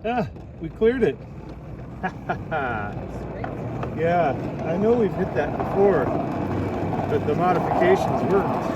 Ah, we cleared it. Yeah, I know we've hit that before, but the modifications worked.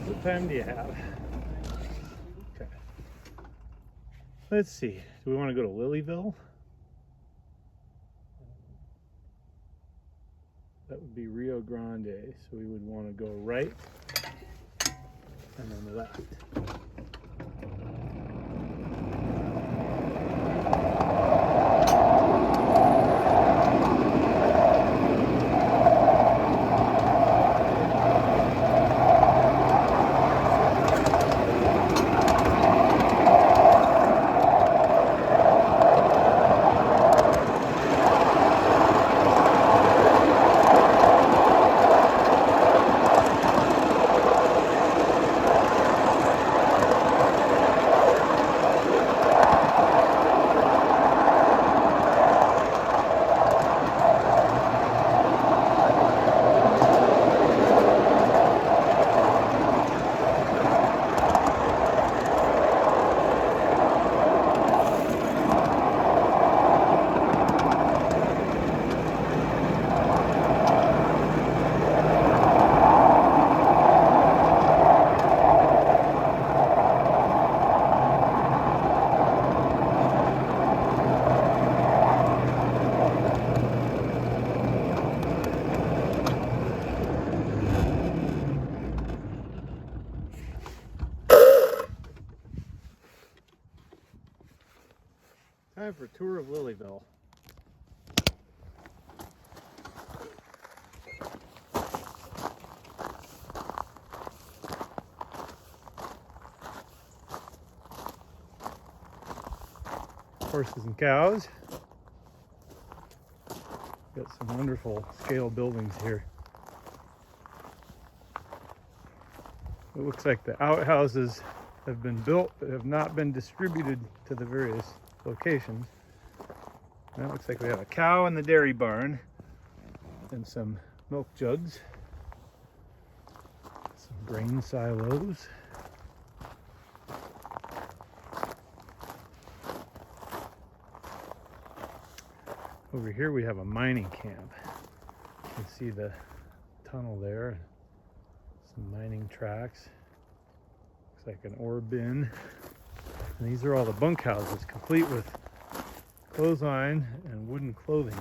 What time do you have? Okay. Let's see. Do we want to go to Lilyville? That would be Rio Grande. So we would want to go right and then left. Time for a tour of Lilyville. Horses and cows. Got some wonderful scale buildings here. It looks like the outhouses have been built but have not been distributed to the various locations. Now it looks like we have a cow in the dairy barn and some milk jugs, some grain silos. Over here we have a mining camp. You can see the tunnel there, some mining tracks. Looks like an ore bin. And these are all the bunkhouses, complete with clothesline and wooden clothing.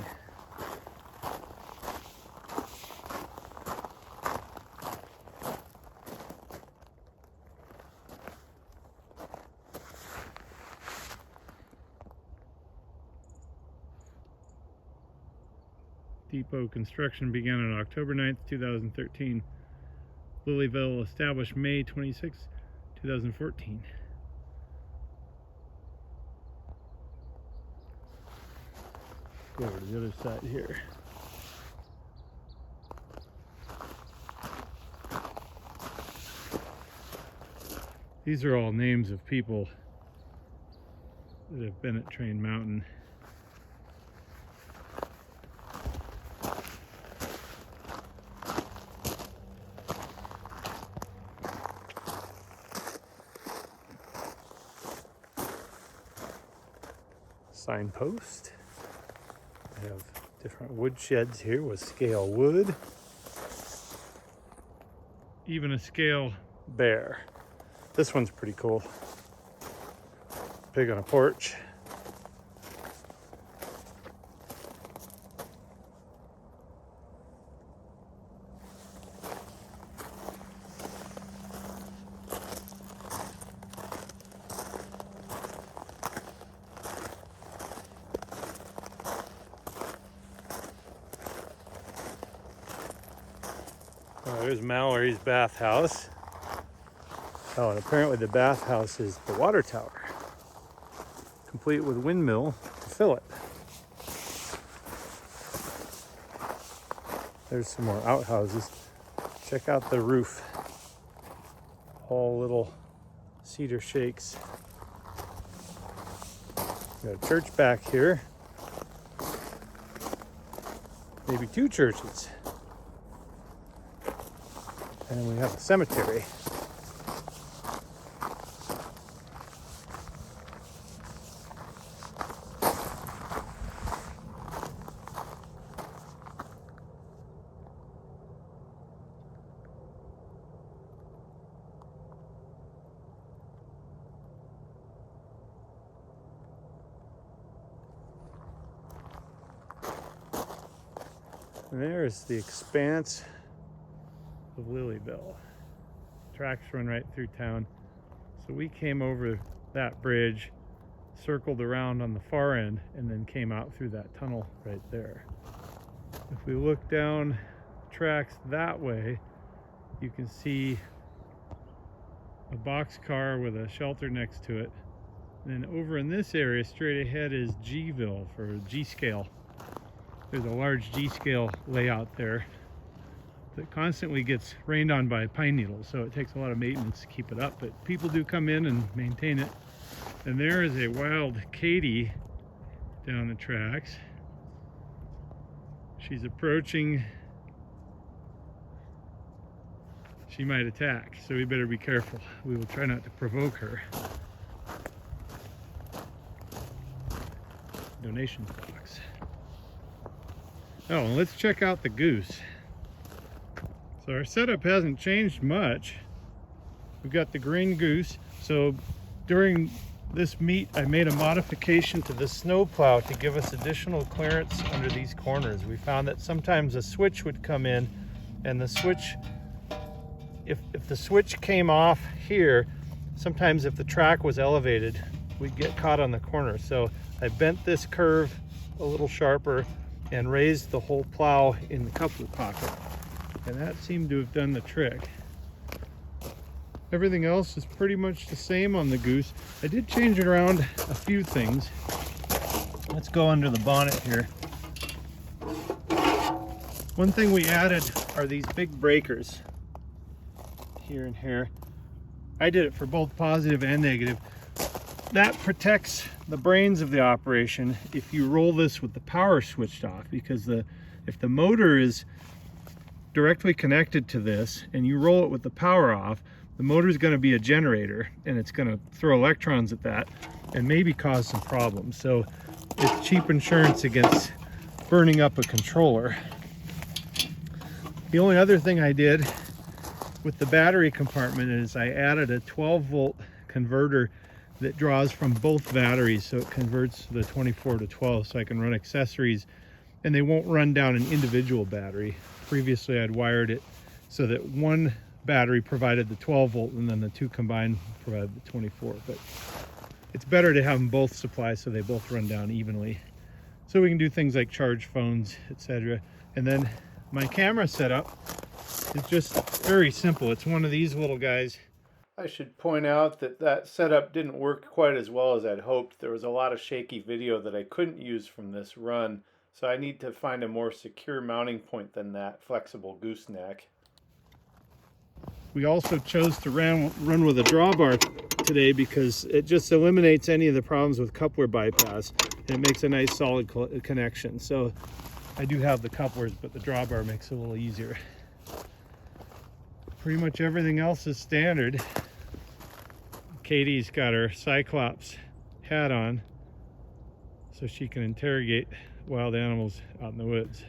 Depot construction began on October 9th, 2013. Lilyville established May 26, 2014. Go over to the other side here. These are all names of people that have been at Train Mountain. Signpost. I have different wood sheds here with scale wood. even a scale bear. This one's pretty cool. Pig on a porch. There's Mallory's bathhouse. Oh, and apparently the bathhouse is the water tower, complete with windmill to fill it. There's some more outhouses. Check out the roof. All little cedar shakes. Got a church back here. Maybe two churches. And we have a cemetery. And there's the expanse of Lilyville. Tracks run right through town. So we came over that bridge, circled around on the far end, and then came out through that tunnel right there. If we look down tracks that way, you can see a boxcar with a shelter next to it. And then over in this area, straight ahead, is Gville for G-scale. There's a large G-scale layout there that constantly gets rained on by pine needles, so it takes a lot of maintenance to keep it up, but people do come in and maintain it. And there is a wild Katy down the tracks. She's approaching. She might attack, so we better be careful. We will try not to provoke her. Donations box. Oh, and let's check out the goose. So our setup hasn't changed much. We've got the Green Goose. So during this meet, I made a modification to the snowplow to give us additional clearance under these corners. We found that sometimes a switch would come in, and the switch, if the switch came off here, sometimes if the track was elevated, we'd get caught on the corner. So I bent this curve a little sharper and raised the whole plow in the coupler pocket. And that seemed to have done the trick. Everything else is pretty much the same on the Goose. I did change it around a few things. Let's go under the bonnet here. One thing we added are these big breakers here and here. I did it for both positive and negative. That protects the brains of the operation if you roll this with the power switched off, because if the motor is directly connected to this and you roll it with the power off, the motor is going to be a generator and it's going to throw electrons at that and maybe cause some problems. So it's cheap insurance against burning up a controller. The only other thing I did with the battery compartment is I added a 12-volt converter that draws from both batteries, so it converts the 24 to 12, so I can run accessories and they won't run down an individual battery. Previously I'd wired it so that one battery provided the 12-volt and then the two combined provided the 24, but it's better to have them both supply so they both run down evenly, so we can do things like charge phones, etc. And then my camera setup is just very simple. It's one of these little guys. I should point out that that setup didn't work quite as well as I'd hoped. There was a lot of shaky video that I couldn't use from this run, so I need to find a more secure mounting point than that flexible gooseneck. We also chose to run with a drawbar today because it just eliminates any of the problems with coupler bypass, and it makes a nice solid connection. So I do have the couplers, but the drawbar makes it a little easier. Pretty much everything else is standard. Katie's got her Cyclops hat on so she can interrogate wild animals out in the woods.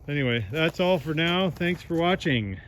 Anyway, that's all for now. Thanks for watching.